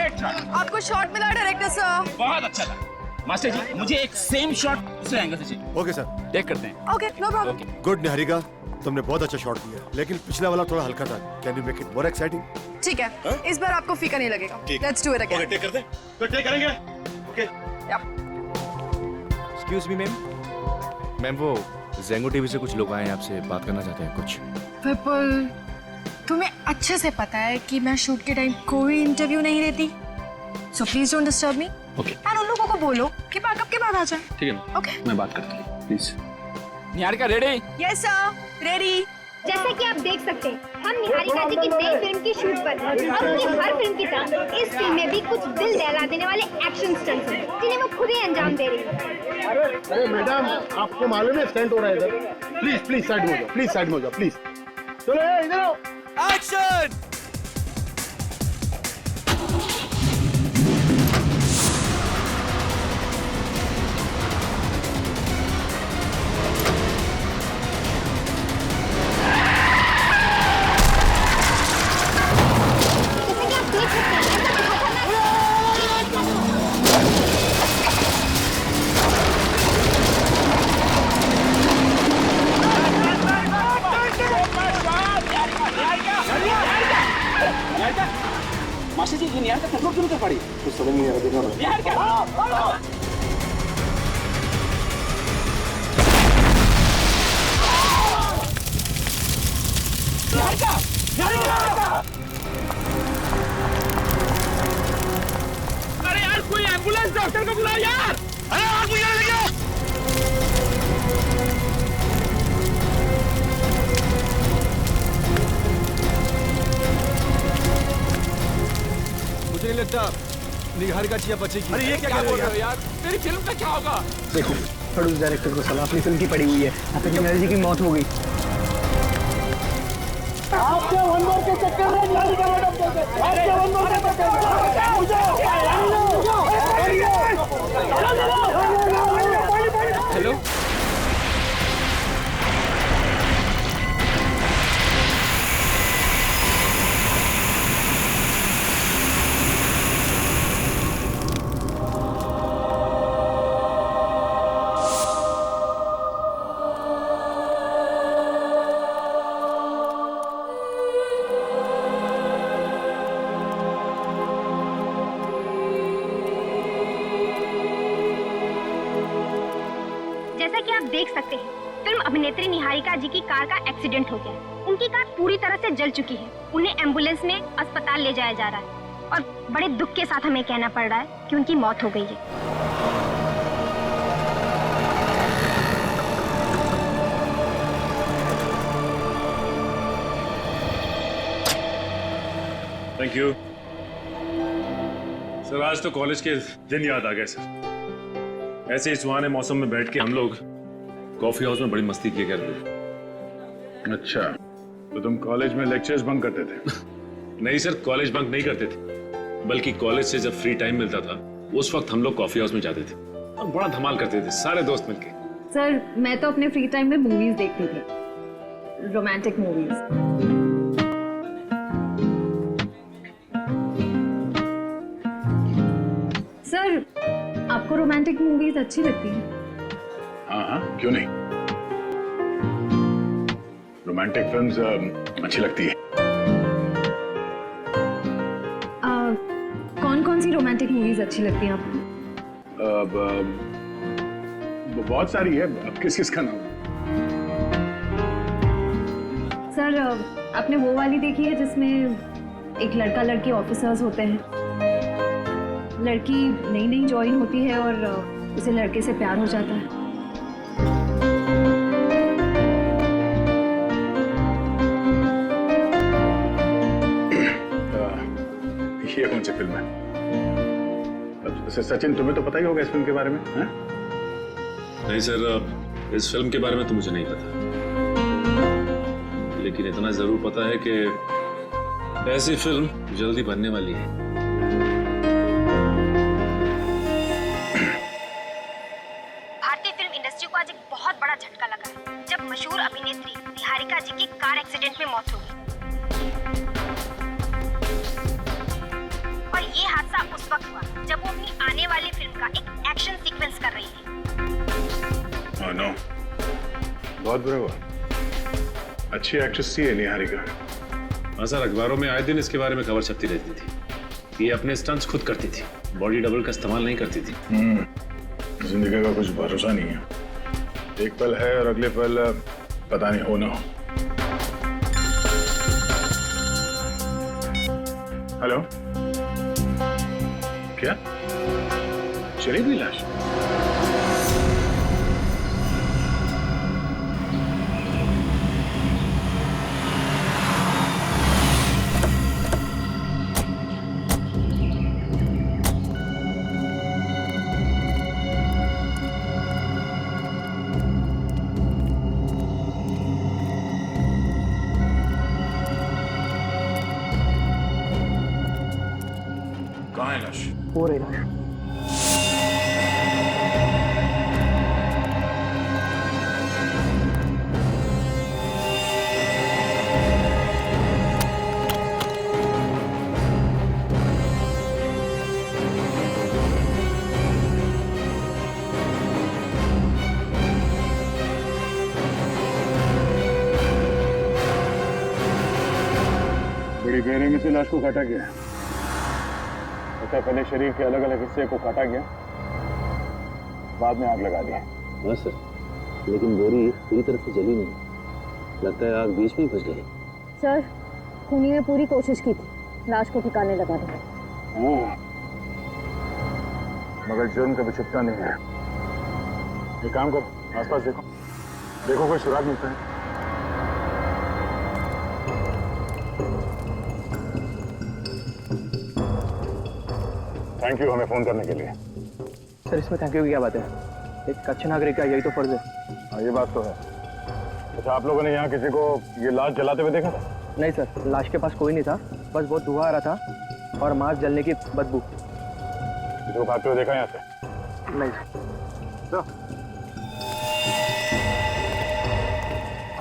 Great shot. आपको shot मिला director sir? बहुत अच्छा था मास्टर जी, मुझे एक सेम शॉट दूसरे एंगल से चाहिए। ओके सर, टेक करते हैं। Okay, no problem. Good Niharika, तुमने बहुत अच्छा शॉट दिया, लेकिन पिछला वाला थोड़ा हल्का था। Can you make it more exciting? ठीक है, इस बार आपको फीका नहीं लगेगा। Let's do it again. Take करते हैं, तो टेक करेंगे। Okay. Excuse me ma'am. Ma'am वो ज़ेंगो टीवी से कुछ लोग आए हैं, आपसे बात करना चाहते हैं कुछ। विपुल, तुम्हें अच्छे से पता है कि मैं शूट के टाइम कोई इंटरव्यू नहीं देती, so please don't disturb me. Okay. And उन लोगों को बोलो कि बैकअप के बाद आ जाए। ठीक है, ओके। मैं बात करता हूँ please. Niharika ready? Yes sir, ready. जैसा कि आप देख सकते हैं, हम निहारिका जी की नई फिल्म की शूट पर हैं और उनकी हर फिल्म की तरह इस फिल्म में भी कुछ दिल दहला देने वाले एक्शन स्टंट्स हैं जिन्हें वो खुद ही अंजाम दे रही है। अरे मैडम, आपको मालूम है स्टंट हो रहा है इधर। प्लीज प्लीज साइड में हो जाओ, प्लीज साइड में हो जाओ, प्लीज। चलो इधर आओ। एक्शन! मास्टर जी, ये निहारिका कंट्रोल क्यों नहीं कर पा रही? कुछ समझ नहीं आ रहा, देखो ना। निहारिका! निहारिका! निहारिका! अरे यार, कोई एम्बुलेंस डॉक्टर को बुलाओ यार! अरे आग बुझाने लगे! मुझे नहीं लगता निहारिका जी बचेगी। अरे ये क्या बोल रहे हो यार? तेरी फिल्म का क्या होगा? देखो, प्रोड्यूस डायरेक्टर को सलाह अपनी फिल्म की पड़ी हुई है। आपकी निहारिका जी की मौत हो गई। आपके वनमोर के चक्कर में निहारिका मैडम चल गए। आपके वनमोर के चक्कर में हेलो? जैसा कि आप देख सकते हैं, फिल्म अभिनेत्री निहारिका जी की कार का एक्सीडेंट हो गया। उनकी कार पूरी तरह से जल चुकी है। उन्हें एम्बुलेंस में अस्पताल ले जाया जा रहा है और बड़े दुख के साथ हमें कहना पड़ रहा है कि उनकी मौत हो गई है। Thank you sir. आज तो कॉलेज के दिन याद आ गए सर। ऐसे ही सुहाने मौसम में बैठ के हम लोग कॉफी हाउस में बड़ी मस्ती किया करते थे। अच्छा, तो तुम कॉलेज में लेक्चर्स बंक करते थे? नहीं सर, कॉलेज बंक नहीं करते थे, बल्कि कॉलेज से जब फ्री टाइम मिलता था उस वक्त हम लोग कॉफी हाउस में जाते थे और बड़ा धमाल करते थे सारे दोस्त मिलके। सर, मैं तो अपने फ्री टाइम में मूवीज देखती थी, रोमांटिक मूवीज। सर, आपको रोमांटिक मूवीज अच्छी लगती हैं? हाँ हाँ, क्यों नहीं। रोमांटिक फिल्म्स अच्छी लगती है। कौन कौन सी रोमांटिक मूवीज अच्छी लगती हैं आपको? बहुत सारी है, अब किस किस का नाम? सर, आपने वो वाली देखी है जिसमें एक लड़का लड़की ऑफिसर्स होते हैं, लड़की नई नई ज्वाइन होती है और उसे लड़के से प्यार हो जाता है? ये कौन सी फिल्म है? सचिन, तुम्हें तो पता ही होगा इस फिल्म के बारे में, हैं? नहीं सर, इस फिल्म के बारे में तो मुझे नहीं पता, लेकिन इतना जरूर पता है कि ऐसी फिल्म जल्दी बनने वाली है। भारतीय फिल्म इंडस्ट्री को आज एक बहुत बड़ा झटका लगा है जब मशहूर अभिनेत्री निहारिका जी की कार एक्सीडेंट में मौत हो गई। और ये ये हादसा उस वक्त हुआ जब वो अपनी आने वाली फिल्म का एक एक्शन सीक्वेंस कर रही थी। नो, बहुत बुरा हुआ। अच्छी एक्ट्रेस थी निहारिका। हाँ सर, अखबारों में आए दिन इसके बारे में खबर छपती रहती थी। ये अपने स्टंट्स खुद करती थी, बॉडी डबल का इस्तेमाल नहीं करती थी। जिंदगी का कुछ भरोसा नहीं है, एक पल है और अगले पल पता नहीं हो ना हो। हेलो, क्या चली गई लाश? कहाँ है लाश? हो रही है। बड़ी गहरे में से लाश को काटा गया। पता पहले शरीर के अलग अलग हिस्से को काटा गया, बाद में आग लगा दिया। हाँ सर, लेकिन बोरी पूरी तरह से जली नहीं, लगता है आग बीच में ही फंस गई। सर, खूनी ने पूरी कोशिश की थी लाश को ठिकाने लगा दें, मगर जुर्म कभी छुपता नहीं है। एक काम करो, आसपास देखो, देखो कोई सुराग मिलता है। थैंक यू हमें फोन करने के लिए। सर, इसमें थैंक यू की क्या बात है? एक अच्छे नागरिक का यही तो फर्ज है। हाँ, ये बात तो है। अच्छा, आप लोगों ने यहाँ किसी को ये लाश जलाते हुए देखा था? नहीं सर, लाश के पास कोई नहीं था, बस बहुत धुआं आ रहा था और मांस जलने की बदबू। किसी को खाते हुए देखा यहाँ से? नहीं सर।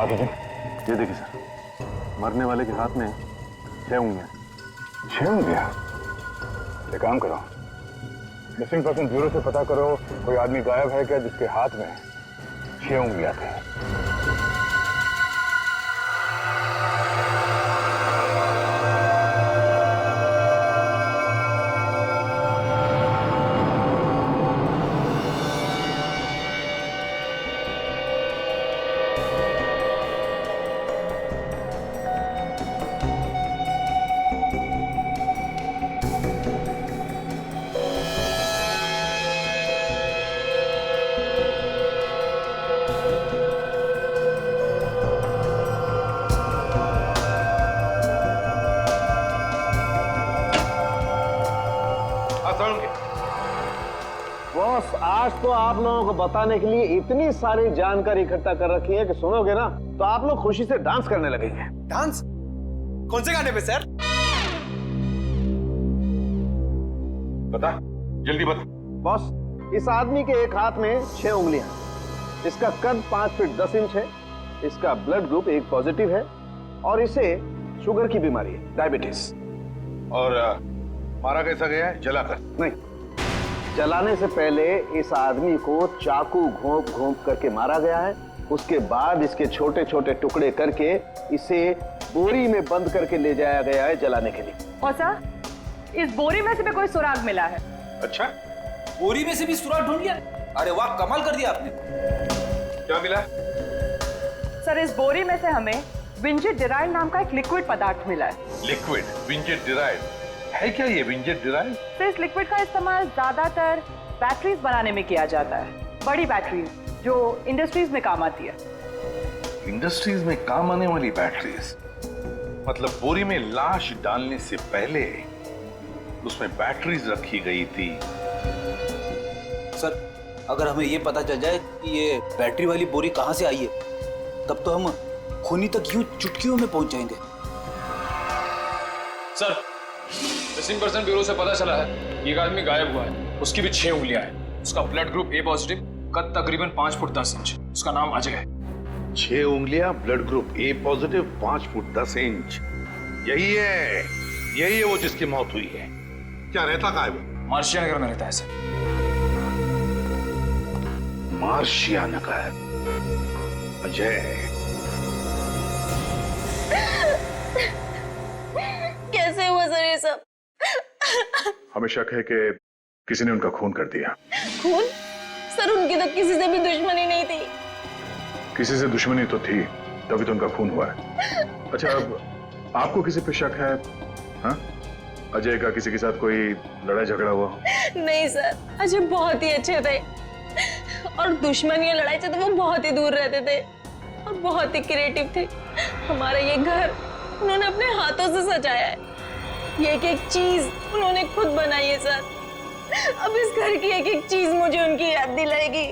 आगे जी, ये देखिए सर, मरने वाले के हाथ में 6 उंगलियां। 6 उंगलियां? एक काम करो, मिसिंग पर्सन ब्यूरो से पता करो, कोई आदमी गायब है क्या जिसके हाथ में 6 उंगलियां थी। बॉस, आज तो आप लोगों को बताने के लिए इतनी सारी जानकारी इकट्ठा कर रखी है कि सुनोगे ना तो आप लोग खुशी से डांस करने लगेंगे। डांस? कौन से गाने पे सर? बता, जल्दी बता। बॉस, इस आदमी के एक हाथ में 6 उंगलियां, इसका कद 5 फीट 10 इंच है, इसका ब्लड ग्रुप A पॉजिटिव है और इसे शुगर की बीमारी है, डायबिटीज। और मारा कैसा गया है? जलाकर? नहीं, जलाने से पहले इस आदमी को चाकू घोंप घोंप करके मारा गया है। उसके बाद इसके छोटे छोटे टुकड़े करके इसे बोरी में बंद करके ले जाया गया है जलाने के लिए। और सर, इस बोरी में से भी कोई सुराग मिला है। अच्छा, बोरी में से भी सुराग ढूंढ लिया? अरे वाह, कमाल कर दिया आपने। क्या मिला? सर, इस बोरी में से हमें विंजेट डिराइल नाम का एक लिक्विड पदार्थ मिला है। लिक्विड विंजेट डिराइल है क्या? ये विंजेट डिराइल? सर, इस लिक्विड का इस्तेमाल ज्यादातर बैटरीज बनाने में किया जाता है, बड़ी बैटरीज जो इंडस्ट्रीज में काम आती है। इंडस्ट्रीज में काम आने वाली बैटरीज? मतलब बोरी में लाश डालने से पहले उसमें बैटरीज रखी गई थी। सर, अगर हमें ये पता चल जाए कि ये बैटरी वाली बोरी कहाँ से आई है, तब तो हम खूनी तक यूं चुटकियों में पहुंच जाएंगे। सर, मिसिंग पर्सन ब्यूरो से पता चला है एक आदमी गायब हुआ है, उसकी भी 6 उंगलियां हैं, उसका ब्लड ग्रुप A पॉजिटिव, कद तकरीबन 5 फुट 10 इंच, उसका नाम अजय है। 6 उंगलियां, blood group A positive, 5 foot 10 inch. यही है वो जिसकी मौत हुई है। क्या रहता कहाँ है वो? मार्शिया नगर में रहता है सर। मार्शिया नगर। अजय, कैसे हुआ सर ये सब? हमें शक है कि किसी ने उनका खून कर दिया। खून? सर उनकी तो किसी से भी दुश्मनी नहीं थी। किसी से दुश्मनी तो थी, तभी तो उनका खून हुआ है। अच्छा, अब आपको किसी पे शक है? हाँ? अजय का किसी के साथ कोई लड़ाई झगड़ा हुआ हो? नहीं सर, अजय बहुत ही अच्छे थे और दुश्मनी और लड़ाई से तो वो बहुत ही दूर रहते थे और बहुत ही क्रिएटिव थे। हमारा ये घर उन्होंने अपने हाथों से सजाया है। ये एक एक चीज उन्होंने खुद बनाई है सर। अब इस घर की एक एक चीज मुझे उनकी याद दिलाएगी।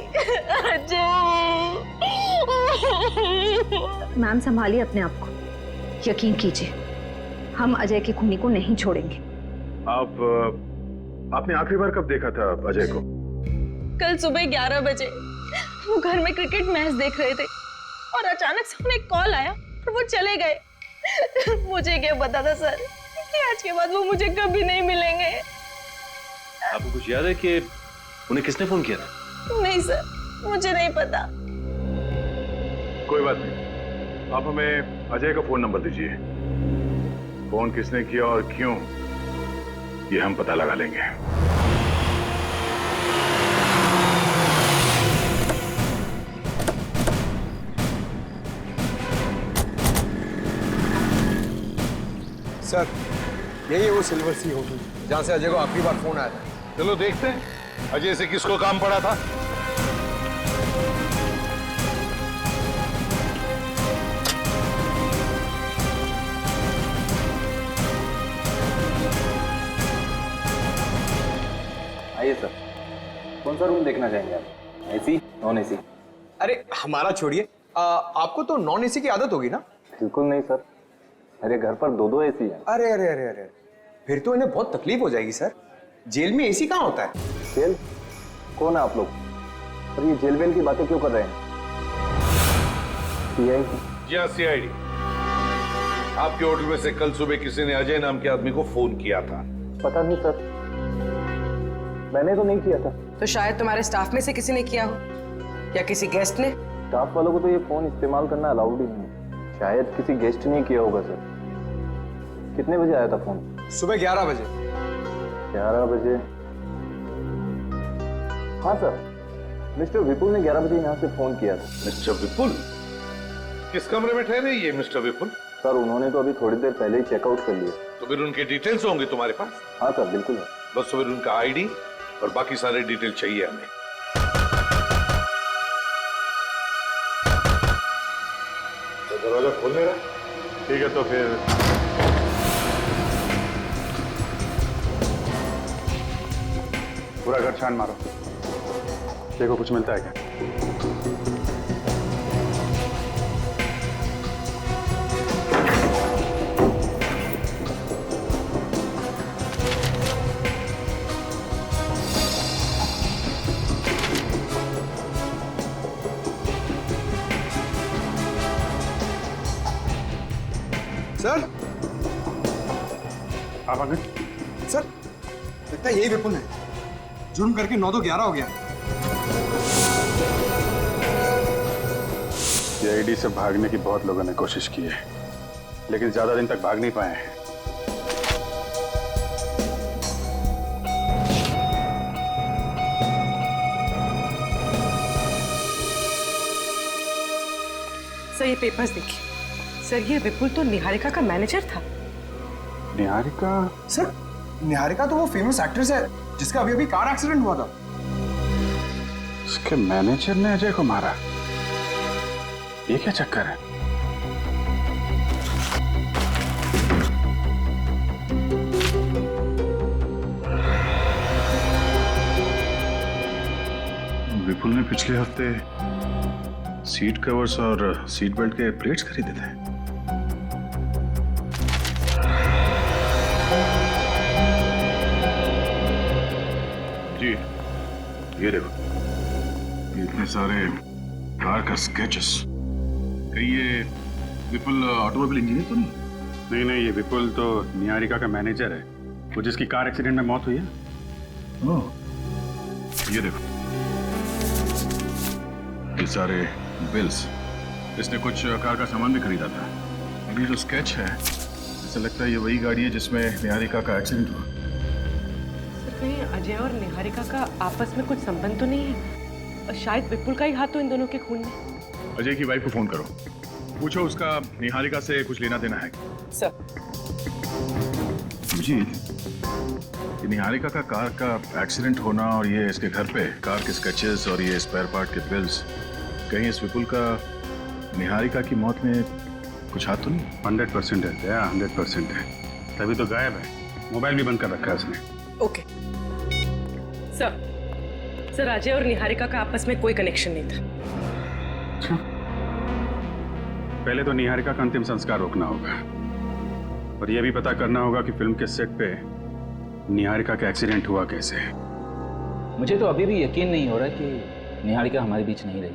मैम संभालिए अपने आप को, यकीन कीजिए हम अजय के खूनी को नहीं छोड़ेंगे। आपने आखिरी बार कब देखा था अजय को? कल सुबह 11 बजे वो घर में क्रिकेट मैच देख रहे थे और अचानक से उन्हें कॉल आया और वो चले गए। मुझे क्या पता था सर कि आज के बाद वो मुझे कभी नहीं मिलेंगे। आपको कुछ याद है कि उन्हें किसने फोन किया था? नहीं सर, मुझे नहीं पता। कोई बात नहीं, आप हमें अजय का फोन नंबर दीजिए। फोन किसने किया और क्यों, ये हम पता लगा लेंगे। सर, यही है वो सिल्वर सी होटल जहां से अजय को आखिरी बार फोन आया था। चलो देखते हैं अजय से किसको काम पड़ा था। आइए सर, कौन सा रूम देखना चाहेंगे आप? AC, non AC? अरे हमारा छोड़िए, आपको तो नॉन एसी की आदत होगी ना? बिल्कुल नहीं सर, मेरे घर पर 2-2 एसी है। अरे अरे अरे अरे, फिर तो इन्हें बहुत तकलीफ हो जाएगी सर। जेल में एसी कहाँ होता है? जेल? कौन है आप लोग? और ये जेल वेल की बातें क्यों कर रहे हैं? जी हाँ, CID। आपके होटल में से कल सुबह किसी ने अजय नाम के आदमी को फोन किया था। पता नहीं सर, मैंने तो नहीं किया था। तो शायद तुम्हारे स्टाफ में से किसी ने किया हो या किसी गेस्ट ने। स्टाफ वालों को तो ये फोन इस्तेमाल करना अलाउड ही नहीं है। शायद किसी गेस्ट ने किया होगा सर। कितने बजे आया था फोन? सुबह 11 बजे। 11 बजे? हाँ सर, मिस्टर विपुल ने 11 बजे यहाँ से फोन किया था। मिस्टर विपुल? किस कमरे में ठहरे ये मिस्टर विपुल? सर उन्होंने तो अभी थोड़ी देर पहले ही चेकआउट कर लिया। तो फिर उनके डिटेल्स होंगे तुम्हारे पास? हाँ सर, बिल्कुल है। बस फिर उनका ID और बाकी सारे डिटेल चाहिए हमें। तो दरवाजा खोल ले रहा? ठीक है, तो फिर पूरा घर छान मारो, देखो कुछ मिलता है क्या। सर, आप आ गए? सर लगता है यही विपुल है। जुर्म करके 9 तो 11 हो गया। CID से भागने की बहुत लोगों ने कोशिश की है, लेकिन ज्यादा दिन तक भाग नहीं पाए हैं। सर ये पेपर्स देखिए। सर ये विपुल तो निहारिका का मैनेजर था। निहारिका? सर निहारिका तो वो फेमस एक्ट्रेस है जिसका अभी अभी कार एक्सीडेंट हुआ था। उसके मैनेजर ने अजय को मारा? ये क्या चक्कर है? विपुल ने पिछले हफ्ते सीट कवर्स और सीट बेल्ट के प्लेट्स खरीदे थे। जी, ये देखो, ये इतने सारे कार का स्केचेस। कहीं ये विपुल ऑटोमोबाइल इंजीनियर तो नहीं? नहीं, ये विपुल तो निहारिका का मैनेजर है। वो जिसकी कार एक्सीडेंट में मौत हुई है? ओह, ये देखो, ये सारे बिल्स। इसने कुछ कार का सामान भी खरीदा था। अभी जो स्केच है, ऐसा लगता है ये वही गाड़ी है जिसमें निहारिका का एक्सीडेंट हुआ। सर, कहीं अजय और निहारिका का आपस में कुछ संबंध तो नहीं है? और शायद विपुल का ही हाथ तो इन दोनों के खून में। अजय की वाइफ को फोन करो, पूछो उसका निहारिका से कुछ लेना देना है। सर। जी, ये निहारिका का कार का एक्सीडेंट होना और ये इसके घर पे कार के स्केचेस और ये स्पेयर पार्ट के बिल्स, कहीं इस विपुल का निहारिका की मौत में कुछ हाथ तो नहीं? 100% है, 100% है। तभी तो गायब है, मोबाइल भी बंद कर रखा है उसने। ओके सर, अजय और निहारिका का आपस में कोई कनेक्शन नहीं था। अच्छा, पहले तो निहारिका का अंतिम संस्कार रोकना होगा और यह भी पता करना होगा कि फिल्म के सेट पे निहारिका का एक्सीडेंट हुआ कैसे। मुझे तो अभी भी यकीन नहीं हो रहा कि निहारिका हमारे बीच नहीं रही।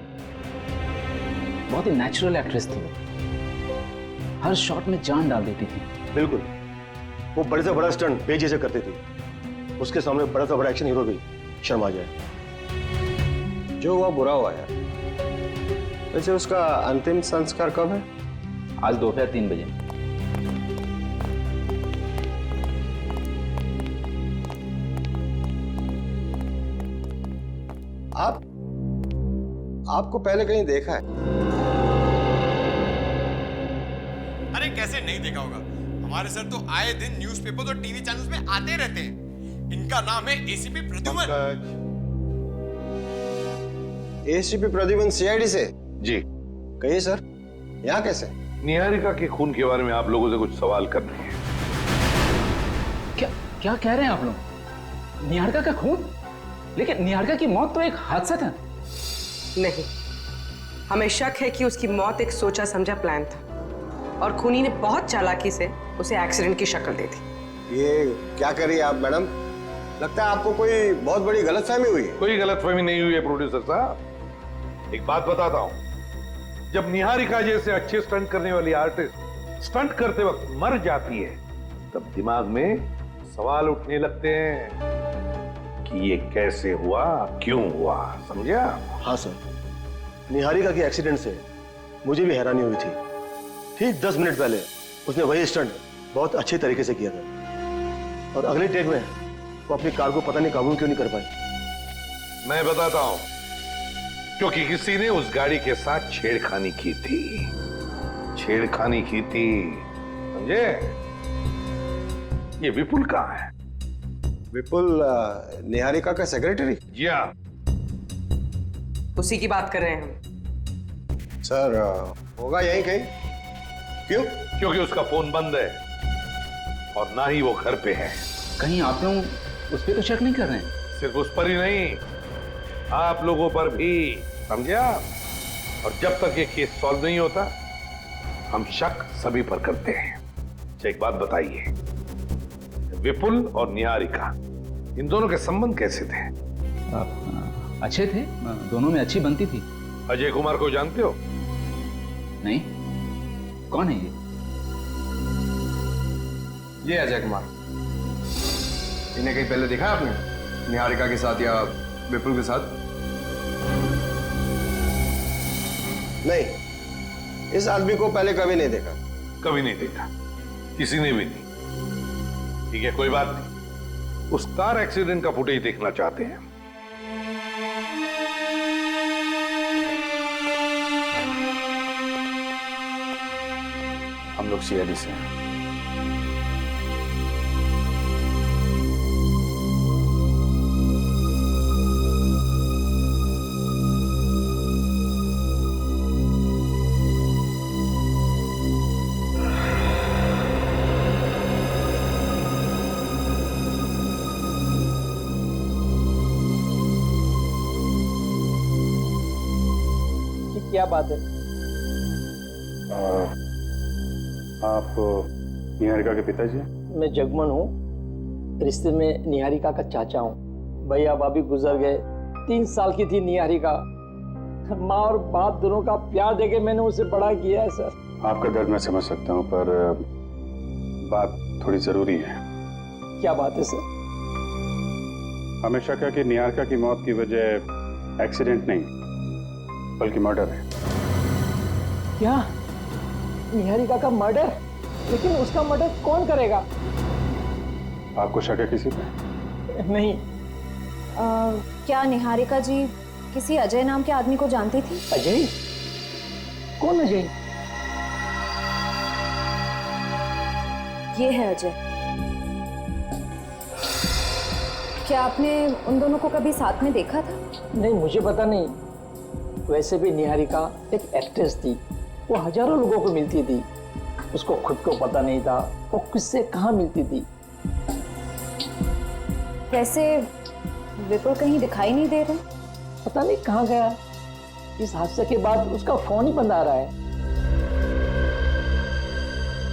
बहुत ही नेचुरल एक्ट्रेस थी वो, हर शॉट में जान डाल देती थी। बिल्कुल, वो बड़े से बड़ा स्टंट बेझिझक से करती थी। उसके सामने बड़ा से बड़ा एक्शन हीरो भी शर्म आ जाए। जो हुआ बुरा हुआ यार। वैसे उसका अंतिम संस्कार कब है? आज दोपहर 3 बजे। आपको पहले कहीं देखा है? अरे कैसे नहीं देखा होगा, हमारे सर तो आए दिन न्यूज़पेपर और टीवी चैनल्स में आते रहते हैं। इनका नाम है ACP Pradyuman. ACP Pradyuman CID से? जी। कहिए सर, यहाँ कैसे? निहारिका के खून के बारे में आप लोगों से कुछ सवाल करने हैं। क्या कह रहे हैं आप लोग? निहारिका का खून? लेकिन निहारिका की मौत तो एक हादसा था। नहीं, हमें शक है कि उसकी मौत एक सोचा समझा प्लान था और खूनी ने बहुत चालाकी से उसे एक्सीडेंट की शक्ल दे दी। ये क्या कर रही है आप मैडम? लगता है आपको कोई बहुत बड़ी गलतफहमी हुई है। कोई गलतफहमी नहीं हुई है प्रोड्यूसर साहब। एक बात बताता हूँ, जब निहारिका जैसे अच्छे स्टंट करने वाली आर्टिस्ट स्टंट करते वक्त मर जाती है, तब दिमाग में सवाल उठने लगते हैं कि ये कैसे हुआ, क्यों हुआ, समझा? हाँ सर, निहारिका के एक्सीडेंट से मुझे भी हैरानी हुई थी। ठीक 10 मिनट पहले उसने वही स्टंट बहुत अच्छे तरीके से किया था और अगले टेक में वो अपनी कार को पता नहीं काबू क्यों नहीं कर पाई। मैं बताता हूं, क्योंकि किसी ने उस गाड़ी के साथ छेड़खानी की थी। छेड़खानी की थी, समझे? ये विपुल कहाँ है? विपुल निहारिका का सेक्रेटरी? जी हाँ, उसी की बात कर रहे हैं हम। सर होगा यहीं कहीं। क्यों? क्योंकि उसका फोन बंद है और ना ही वो घर पे है। कहीं आप लोग उस पर तो शक नहीं कर रहे हैं? सिर्फ उस पर ही नहीं, आप लोगों पर भी, समझा? और जब तक ये केस सॉल्व नहीं होता, हम शक सभी पर करते हैं। अच्छा, एक बात बताइए, विपुल और निहारिका इन दोनों के संबंध कैसे थे? अच्छे थे, दोनों में अच्छी बनती थी। अजय कुमार को जानते हो? नहीं, कौन है ये? ये अजय कुमार। इन्हें कहीं पहले देखा आपने निहारिका के साथ या विपुल के साथ? नहीं, इस आदमी को पहले कभी नहीं देखा। कभी नहीं देखा, किसी ने भी नहीं। ठीक है, कोई बात नहीं। उस कार एक्सीडेंट का फुटेज देखना चाहते हैं। हम लोग सीआईडी से हैं। क्या बात है? आप निहारिका के पिताजी? मैं जगमन हूँ, रिश्ते में निहारिका का चाचा हूँ। भैया भाभी गुजर गए। 3 साल की थी निहारिका। माँ और बाप दोनों का प्यार देके मैंने उसे बड़ा किया है सर। आपका दर्द मैं समझ सकता हूँ, पर बात थोड़ी जरूरी है। क्या बात है सर? हमें शक है कि निहारिका की मौत की वजह एक्सीडेंट नहीं बल्कि मर्डर है। क्या? निहारिका का मर्डर? लेकिन उसका मर्डर कौन करेगा? आपको शक है किसी पे? नहीं। क्या निहारिका जी किसी अजय नाम के आदमी को जानती थी? अजय? कौन अजय? ये है अजय। क्या आपने उन दोनों को कभी साथ में देखा था? नहीं, मुझे पता नहीं। वैसे भी निहारिका एक एक्ट्रेस थी, वो हजारों लोगों को मिलती थी। उसको खुद को पता नहीं था वो किससे कहाँ मिलती थी। वैसे विपुल कहीं दिखाई नहीं दे रहे। पता नहीं कहाँ गया। इस हादसे के बाद उसका फोन ही बंद आ रहा है।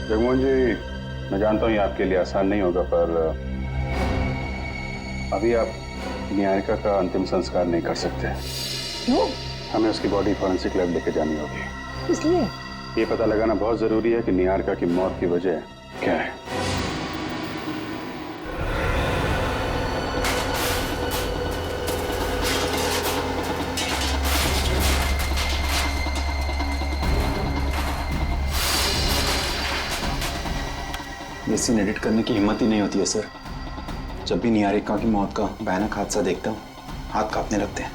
जगमोहन जी, मैं जानता हूँ ये आपके लिए आसान नहीं होगा, पर अभी आप निहारिका का अंतिम संस्कार नहीं कर सकते। क्यों? हमें उसकी बॉडी फॉरेंसिक लैब लेके जानी होगी। इसलिए ये पता लगाना बहुत जरूरी है कि निहारिका की मौत की वजह क्या है। ये सीन एडिट करने की हिम्मत ही नहीं होती है सर। जब भी निहारिका की मौत का भयानक हादसा देखता हूँ, हाथ कांपने लगते हैं।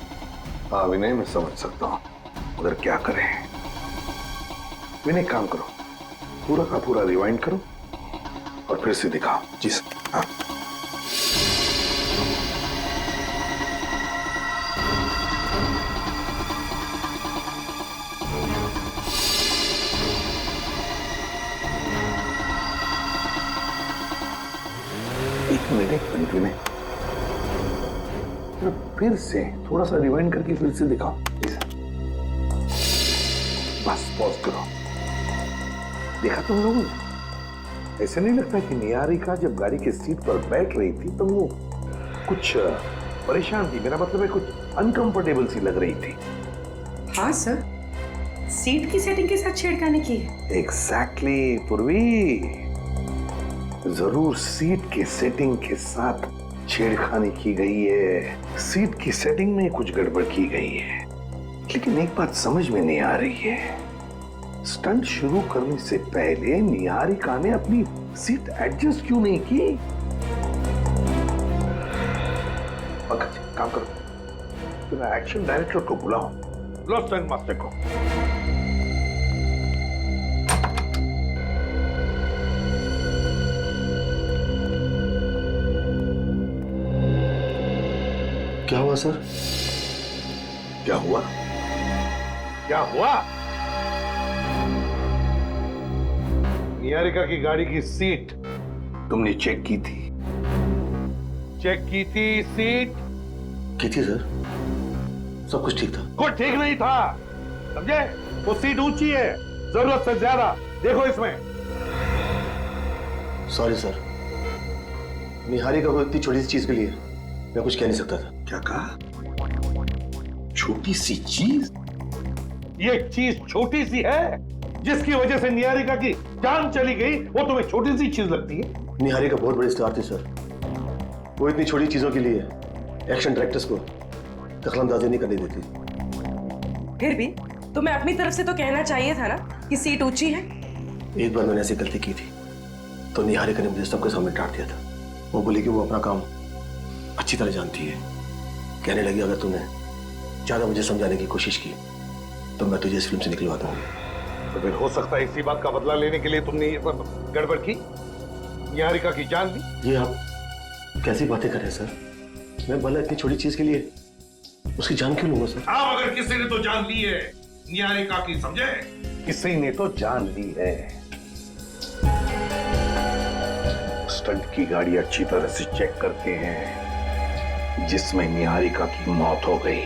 हाँ विनय, मैं समझ सकता हूँ, मगर क्या करें। विनय, काम करो, पूरा का पूरा रिवाइंड करो और फिर से दिखाओ। जी सर। हाँ। एक मिनट विनय, फिर से थोड़ा सा रिवाइंड करके फिर से दिखाओ। जी सर। बस पॉज करो। देखा तुम लोगों ने? ऐसा नहीं लगता कि निहारिका जब गाड़ी की सीट पर बैठ रही थी तो वो कुछ परेशान थी? मेरा मतलब है कुछ अनकंफर्टेबल सी लग रही थी। हाँ सर, सीट की सेटिंग के साथ छेड़खानी की है। एग्जैक्टली पूर्वी, जरूर सीट की सेटिंग के साथ छेड़खानी की गई है। सीट की सेटिंग में कुछ गड़बड़ की गई है। लेकिन एक बात समझ में नहीं आ रही है, स्टंट शुरू करने से पहले निहारिका ने अपनी सीट एडजस्ट क्यों नहीं की? पंकज, काम करो, तुम एक्शन डायरेक्टर को बुलाओ, बुलाओ स्टंट मास्टर को। क्या हुआ सर? क्या हुआ? क्या हुआ? निहारिका की गाड़ी की सीट तुमने चेक की थी? चेक की थी सीट? की थी सर, सब कुछ ठीक था। कुछ ठीक नहीं था, समझे? वो सीट ऊंची है, जरूरत से ज्यादा। देखो इसमें। सॉरी सर, निहारिका को इतनी छोटी सी चीज के लिए मैं कुछ कह नहीं सकता था। क्या कहा? छोटी सी चीज? ये चीज छोटी सी है जिसकी वजह से निहारिका की जान चली गई, वो तुम्हें छोटी सी चीज लगती है? निहारिका बहुत बड़ी स्टार थी सर, वो इतनी छोटी चीजों के लिए एक्शन डायरेक्टर्स को दखलंदाजी नहीं करने देती। फिर भी तुम्हें अपनी तरफ से तो कहना चाहिए था ना कि सीट ऊंची है। एक बार मैंने ऐसी गलती की थी तो निहारिका ने मुझे सबके सामने डांट दिया था। वो बोली कि वो अपना काम अच्छी तरह जानती है। कहने लगी अगर तूने ज्यादा मुझे समझाने की कोशिश की तो मैं तुझे इस फिल्म से निकलवा दूंगी। तो फिर हो सकता है इसी बात का बदला लेने के लिए तुमने ये सब गड़बड़ की, निहारिका की जान ली। ये आप कैसी बातें कर रहे हैं सर? मैं भला इतनी छोटी चीज के लिए उसकी जान क्यों लूंगा सर? हाँ, मगर किसी ने तो जान ली है निहारिका की, समझे? किसी ने तो जान ली है। स्टंट की गाड़ी अच्छी तरह से चेक करते हैं जिसमें निहारिका की मौत हो गई।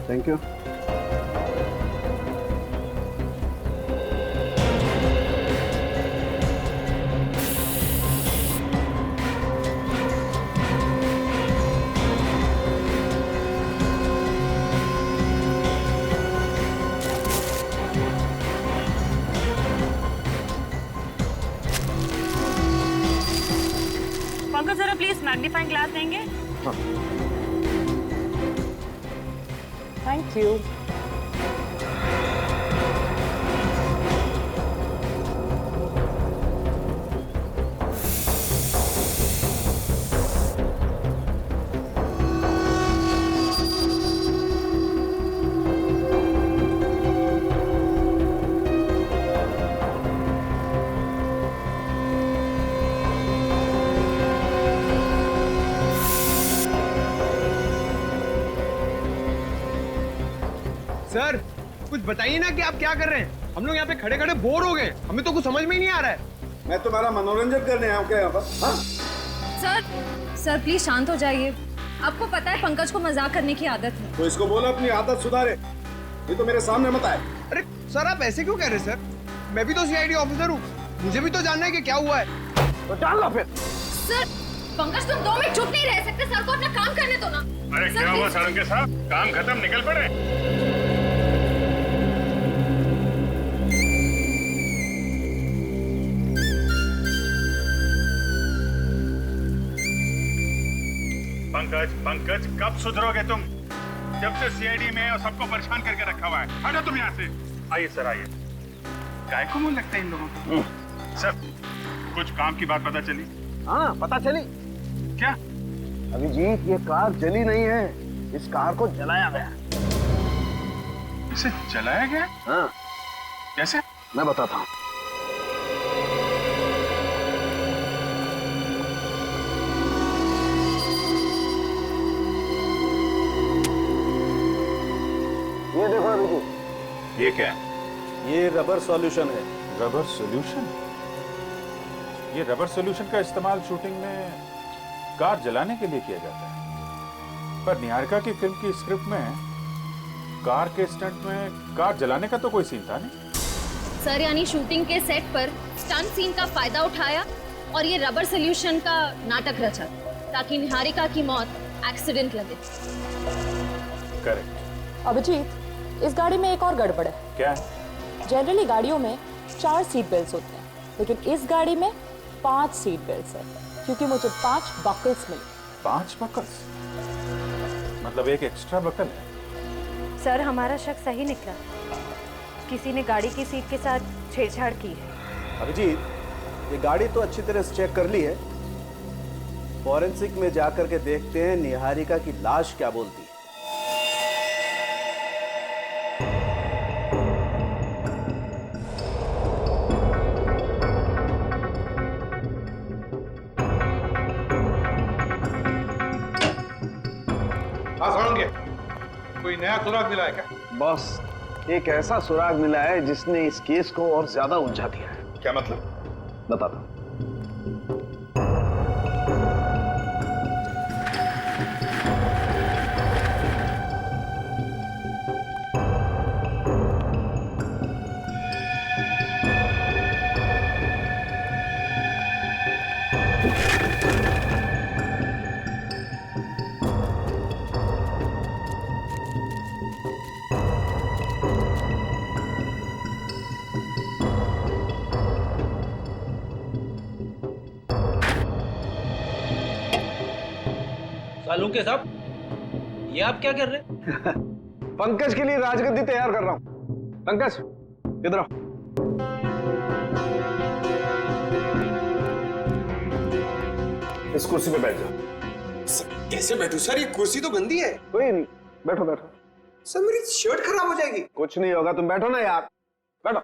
Thank you. मैग्नीफाइंग ग्लास देंगे? Thank you. सर कुछ बताइए ना कि आप क्या कर रहे हैं? हम लोग यहाँ पे खड़े खड़े बोर हो गए, हमें तो कुछ समझ में ही नहीं आ रहा है। मैं तुम्हारा मनोरंजन करने आया हूँ क्या यहाँ पर? हाँ? सर प्लीज शांत हो जाइए। आपको पता है पंकज को मजाक करने की आदत है। तो इसको बोलो अपनी आदत सुधारे, ये तो मेरे सामने मत आए। अरे सर आप ऐसे क्यों कह रहे हैं सर? मैं भी तो सीआईडी ऑफिसर हूँ, मुझे भी तो जानना है कि क्या हुआ है। तो जान लो फिर। सर पंकज तुम 2 मिनट चुप नहीं रह सकते, सर को अपना काम करने दो ना। अरे क्या हुआ सारंगे साहब, काम खत्म, निकल पड़े। पंकज कब सुधरोगे तुम? जब से सीआईडी में और सबको परेशान करके रखा हुआ है। हटो तुम यहाँ से। आइए सर आइए। काय को मुंह लगता है इन लोगों को? सर कुछ काम की बात पता चली? हाँ पता चली। क्या? अभिजीत ये कार जली नहीं है, इस कार को जलाया गया। इसे जलाया गया? हाँ। कैसे? मैं बताता हूँ। ये देखो अभिजीत। ये क्या है? ये रबर सॉल्यूशन है। Rubber solution? ये रबर सॉल्यूशन का इस्तेमाल शूटिंग में कार जलाने के लिए किया जाता है, पर निहारिका की फिल्म की स्क्रिप्ट में कार के स्टंट में कार जलाने का तो कोई सीन था नहीं। सर यानी शूटिंग के सेट पर स्टंट सीन का फायदा उठाया और ये रबर सॉल्यूशन का नाटक रचा ताकि निहारिका की मौत एक्सीडेंट लगे। करेक्ट। अभिजीत इस गाड़ी में एक और गड़बड़ है। क्या है? जनरली गाड़ियों में 4 सीट बेल्ट होते हैं, लेकिन इस गाड़ी में 5 सीट बेल्ट है, क्योंकि मुझे 5 बकल्स मिले। 5 बकल्स? मतलब एक एक्स्ट्रा बकल है। सर हमारा शक सही निकला, किसी ने गाड़ी की सीट के साथ छेड़छाड़ की है। अभिजीत ये गाड़ी तो अच्छी तरह से चेक कर ली है, फॉरेंसिक में जाकर के देखते हैं निहारिका की लाश क्या बोलती है। कोई नया सुराग मिला है क्या? बॉस एक ऐसा सुराग मिला है जिसने इस केस को और ज्यादा उलझा दिया है। क्या मतलब? बताता हूं। सालुंके साहब ये आप क्या कर रहे हैं? पंकज के लिए राजगद्दी तैयार कर रहा हूं। पंकज इधर आओ। इस कुर्सी पे बैठ जाओ। कैसे बैठूं सर? ये कुर्सी तो गंदी है। कोई नहीं, बैठो बैठो। सर मेरी शर्ट खराब हो जाएगी। कुछ नहीं होगा, तुम बैठो ना यार, बैठो।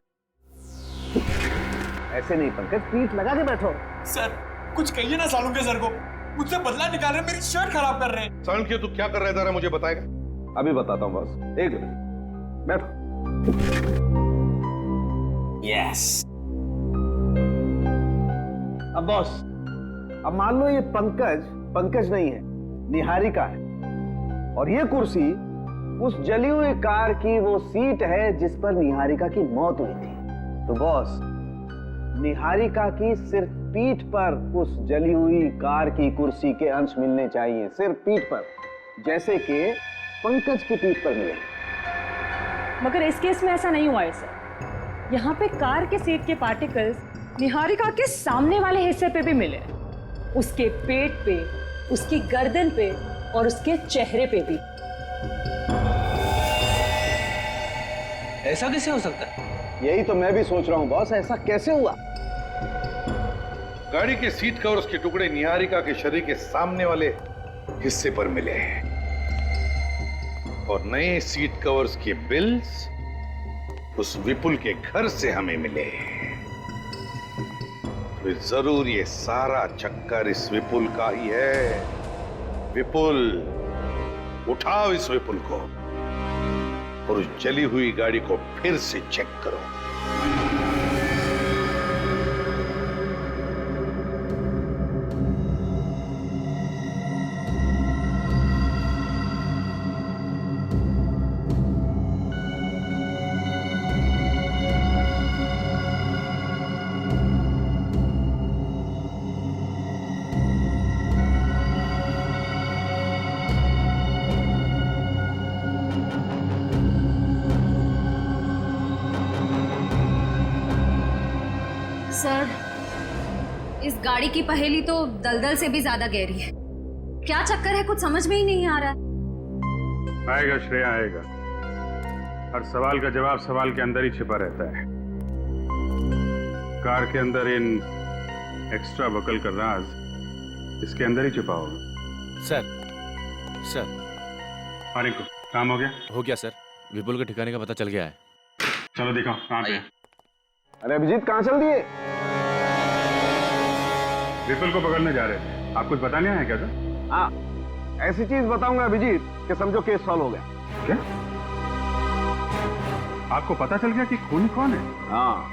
ऐसे नहीं पंकज, पीठ लगा के बैठो। सर कुछ कहिए ना सालुंके सर को, मुझसे बदला निकाल रहे हैं, मेरी शर्ट खराब कर रहे हैं। सालुंके तू क्या कर रहा है जरा मुझे बताएगा? अभी बताता हूँ बॉस, एक मिनट बैठो। यस। अब बॉस, अब मान लो ये पंकज नहीं है, निहारिका है, और ये कुर्सी उस जली हुई कार की वो सीट है जिस पर निहारिका की मौत हुई थी। तो बॉस निहारिका की सिर्फ पीठ पर उस जली हुई कार की कुर्सी के अंश मिलने चाहिए, सिर्फ पीठ पर, जैसे कि पंकज की पीठ पर मिले। मगर इस केस में ऐसा नहीं हुआ है सर। यहाँ पे कार के सीट के पार्टिकल्स निहारिका के सामने वाले हिस्से पे भी मिले, उसके पेट पे उसकी गर्दन पे और उसके चेहरे पे भी। ऐसा कैसे हो सकता है? यही तो मैं भी सोच रहा हूँ बॉस, ऐसा कैसे हुआ? गाड़ी के सीट कवर्स के टुकड़े निहारिका के शरीर के सामने वाले हिस्से पर मिले हैं और नए सीट कवर्स के बिल्स उस विपुल के घर से हमें मिले। फिर जरूर ये सारा चक्कर इस विपुल का ही है। विपुल, उठाओ इस विपुल को और उस जली हुई गाड़ी को फिर से चेक करो। सर, इस गाड़ी की पहेली तो दलदल से भी ज्यादा गहरी है। क्या चक्कर है, कुछ समझ में ही नहीं आ रहा है। आएगा श्रेया, आएगा। हर सवाल का जवाब सवाल के अंदर ही छिपा रहता है। कार के अंदर इन एक्स्ट्रा बकल का राज इसके अंदर ही छिपा होगा। सर आने को काम हो गया? हो गया सर, विपुल के ठिकाने का पता चल गया है। चलो दिखाओ कहाँ पे। अरे अभिजीत कहाँ चल दिए? विपुल को पकड़ने जा रहे थे। आप कुछ बताने आए क्या सर? हाँ, ऐसी चीज बताऊंगा अभिजीत कि समझो केस सॉल्व हो गया। क्या? आपको पता चल गया कि खूनी कौन है? हाँ।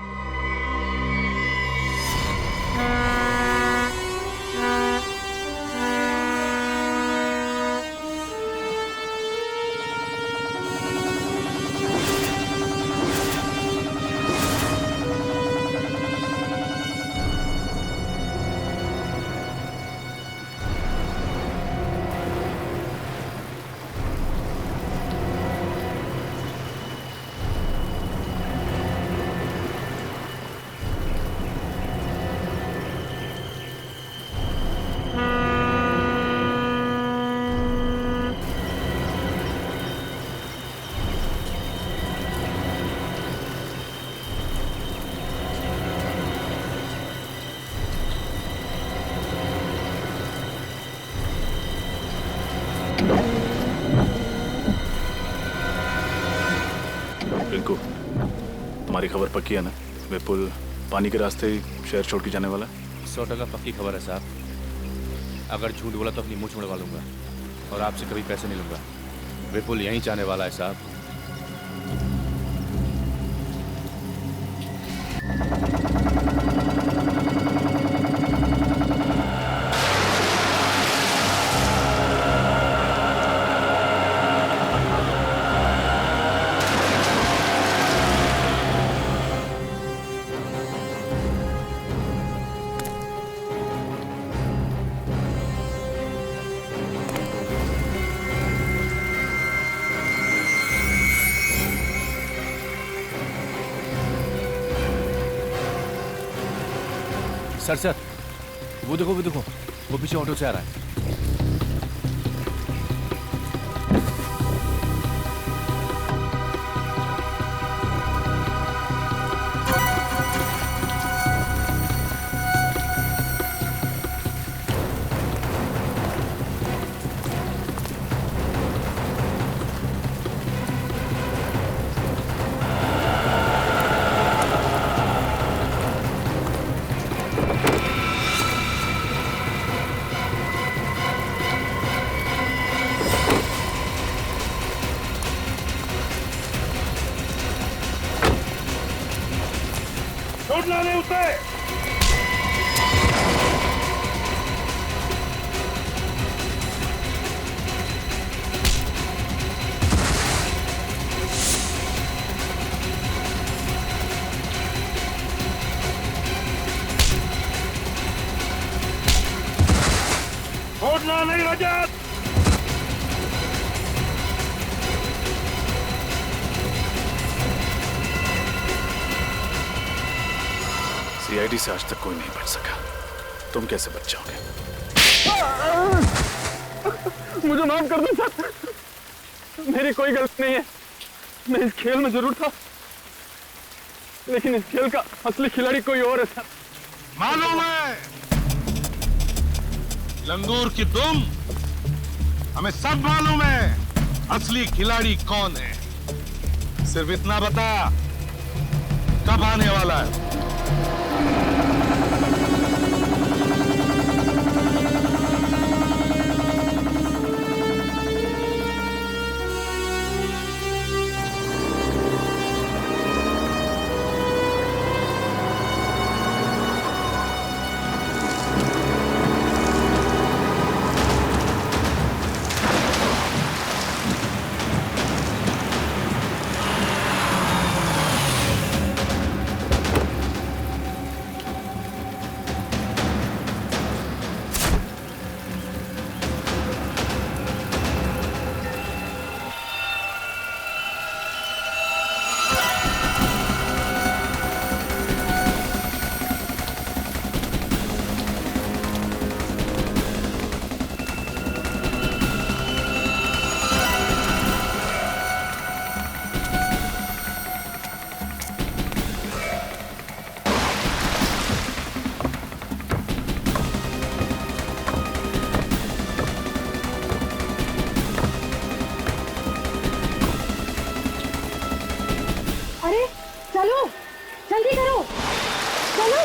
रिंकू, तुम्हारी खबर पक्की है ना? विपुल पानी के रास्ते ही शहर छोड़ के जाने वाला है? 100% पक्की खबर है साहब। अगर झूठ बोला तो अपनी मुंह छुड़वा लूंगा और आपसे कभी पैसे नहीं लूंगा। विपुल यहीं जाने वाला है साहब। सर, वो देखो वो पीछे ऑटो से आ रहा है। लाने उसे। छोड़ना नहीं रजत। सीआईडी से आज तक कोई नहीं बच सका, तुम कैसे बच जाओगे? मुझे माफ कर दो सर, मेरी कोई गलती नहीं है। मैं इस खेल में जरूर था, लेकिन इस खेल का असली खिलाड़ी कोई और है सर। मालूम है लंगूर की तुम, हमें सब मालूम है असली खिलाड़ी कौन है। सिर्फ इतना बता, कब आने वाला है? अरे चलो, जल्दी करो, चलो।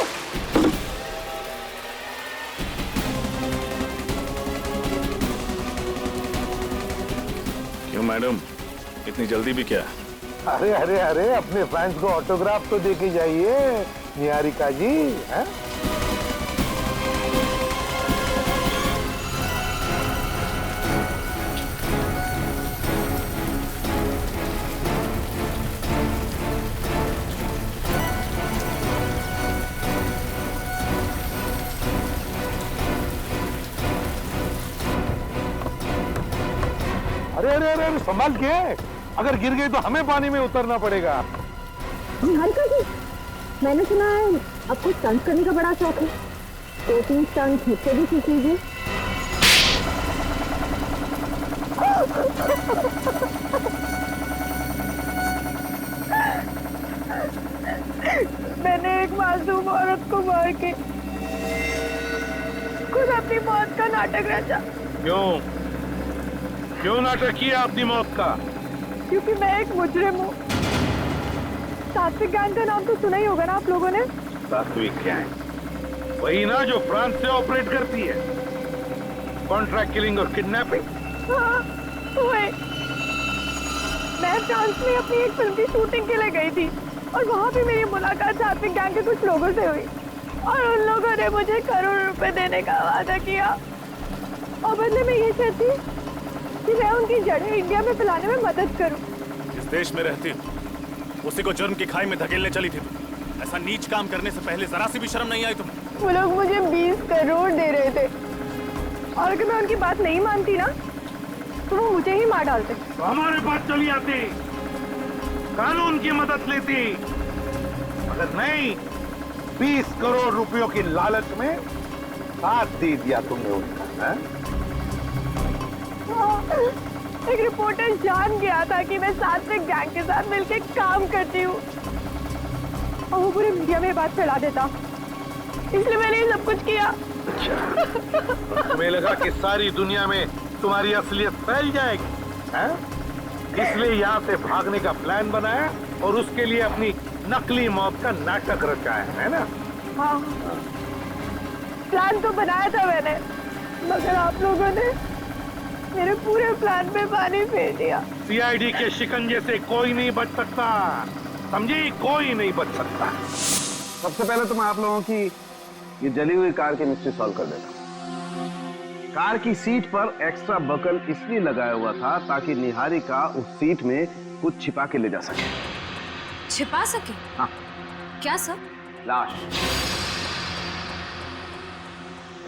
क्यों मैडम, इतनी जल्दी भी क्या? अरे अरे अरे, अपने फैंस को ऑटोग्राफ तो देके जाइए निहारिका जी, हैं? अरे अरे अरे, संभाल के, अगर गिर गई तो हमें पानी में उतरना पड़ेगा। निहारिका जी, मैंने सुना है आपको स्टंट करने का बड़ा शौक है, 2-3 स्टंट मुझसे भी सीख लीजिए। मैंने एक मासूम औरत को मार के खुद अपनी मौत का नाटक रचा। क्यों नाटक किया अपनी मौत का? क्योंकि मैं एक मुजरिम हूँ। सात्विक गैंग का नाम तो सुना ही होगा ना आप लोगों ने? सात्विक गैंग, वही ना जो फ्रांस से ऑपरेट करती है, कॉन्ट्रैक्ट किलिंग और किडनैपिंग। हाँ, वही। मैं फ्रांस में अपनी एक फिल्म की शूटिंग के लिए गई थी और वहाँ पे मेरी मुलाकात सात्विक गैंग के कुछ लोगों से हुई और उन लोगों ने मुझे करोड़ों रुपए देने का वादा किया और बदले में ये चाहती कि मैं उनकी जड़ें इंडिया में फैलाने में मदद करूं। जिस देश में रहती उसी को जुर्म की खाई में धकेलने चली थी तुम। ऐसा नीच काम करने से पहले जरा सी भी शर्म नहीं आई तुम्हें? वो लोग मुझे 20 करोड़ दे रहे थे और अगर मैं उनकी बात नहीं मानती ना तो वो मुझे ही मार डालते। तो हमारे पास चली आती, कानून की मदद लेती, अगर नहीं 20 करोड़ रुपयों की लालच में साथ दे दिया तुमने उनका। एक रिपोर्टर जान गया था कि मैं सात्विक गैंग के साथ मिलकर काम करती हूँ और वो पूरे मीडिया में बात फैला देता, इसलिए मैंने ये सब कुछ किया। तुम्हें लगा कि सारी दुनिया में तुम्हारी असलियत फैल जाएगी, हैं? इसलिए यहाँ से भागने का प्लान बनाया और उसके लिए अपनी नकली मौत का नाटक रचा है ना? हाँ, प्लान तो बनाया था मैंने, मगर आप लोगों ने मेरे पूरे प्लान पे पानी फेर दिया। सीआईडी के शिकंजे से कोई नहीं बच सकता, समझी? कोई नहीं बच सकता। सबसे पहले तो मैं आप लोगों की ये जली हुई कार की मिस्ट्री सॉल्व कर देता हूं। कार की सीट पर एक्स्ट्रा बकल इसलिए लगाया हुआ था ताकि निहारिका उस सीट में कुछ छिपा के ले जा सके। छिपा सके? हाँ। क्या सर? लाश,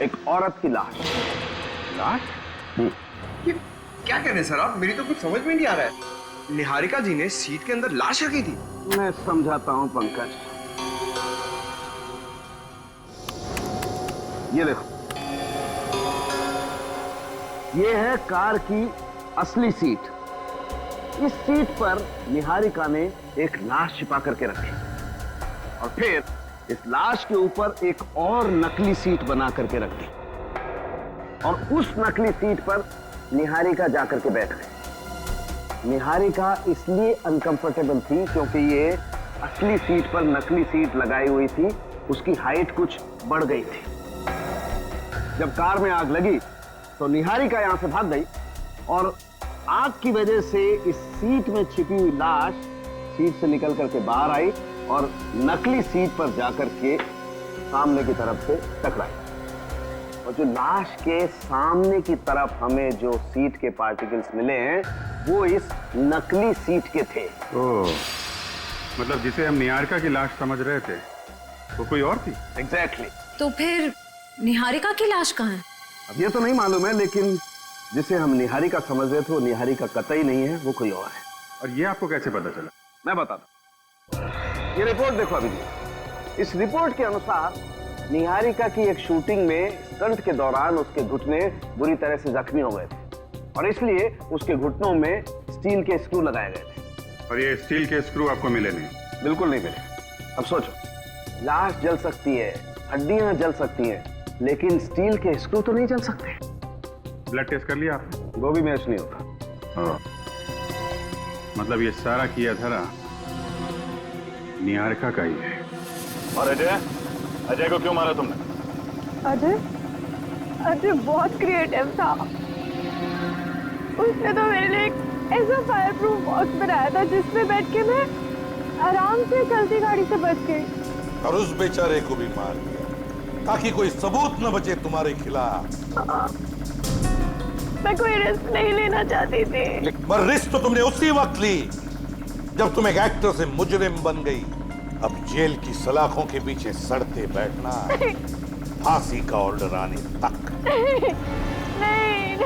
एक औरत की लाश। लाश? क्या कह रहे हैं सर आप? मेरी तो कुछ समझ में नहीं आ रहा है। निहारिका जी ने सीट के अंदर लाश रखी थी? मैं समझाता हूं पंकज, ये देखो ये है कार की असली सीट। इस सीट पर निहारिका ने एक लाश छिपा करके रखी और फिर इस लाश के ऊपर एक और नकली सीट बना करके रख दी और उस नकली सीट पर निहारिका जाकर के बैठ गई। निहारिका इसलिए अनकंफर्टेबल थी क्योंकि ये असली सीट पर नकली सीट लगाई हुई थी, उसकी हाइट कुछ बढ़ गई थी। जब कार में आग लगी तो निहारिका यहां से भाग गई और आग की वजह से इस सीट में छिपी हुई लाश सीट से निकल करके बाहर आई और नकली सीट पर जाकर के सामने की तरफ से टकराई। और जो लाश के सामने की तरफ हमें जो सीट के पार्टिकल्स मिले हैं वो इस नकली सीट के थे। ओह, मतलब जिसे हम निहारिका की लाश समझ रहे थे वो कोई और थी? एग्जैक्टली। तो फिर निहारिका की लाश कहाँ है? अब ये तो नहीं मालूम है, लेकिन जिसे हम निहारिका समझ रहे थे वो निहारिका कतई नहीं है, वो कोई और है। और ये आपको कैसे पता चला? मैं बताता हूं। ये रिपोर्ट देखो अभी जी। इस रिपोर्ट के अनुसार निहारिका की एक शूटिंग में स्टंट के दौरान उसके घुटने बुरी तरह से जख्मी हो गए थे और इसलिए उसके घुटनों में स्टील के स्क्रू लगाए गए थे। और ये स्टील के स्क्रू आपको मिले नहीं? बिल्कुल नहीं मिले। अब सोचो, लाश जल सकती है, हड्डियां जल सकती हैं, लेकिन स्टील के स्क्रू तो नहीं जल सकते। ब्लड टेस्ट कर लिया आपने? वो भी मैच नहीं होता। मतलब ये सारा किया धरा निहारिका का ही है। और अजय, अजय को क्यों मारा तुमने? अजय बहुत क्रिएटिव था। उसने तो मेरे लिए एक ऐसा फायर प्रूफ बॉक्स बनाया था जिसमें बैठ के मैं आराम से चलती गाड़ी से बच गई। और उस बेचारे को भी मार दिया ताकि कोई सबूत न बचे तुम्हारे खिलाफ। मैं कोई रिस्क नहीं लेना चाहती थी। पर रिस्क तो तुमने उसी वक्त ली जब तुम एक एक्टर से मुजरिम बन गई। अब जेल की सलाखों के पीछे सड़ते बैठना फांसी का ऑर्डर आने तक। नहीं, नहीं।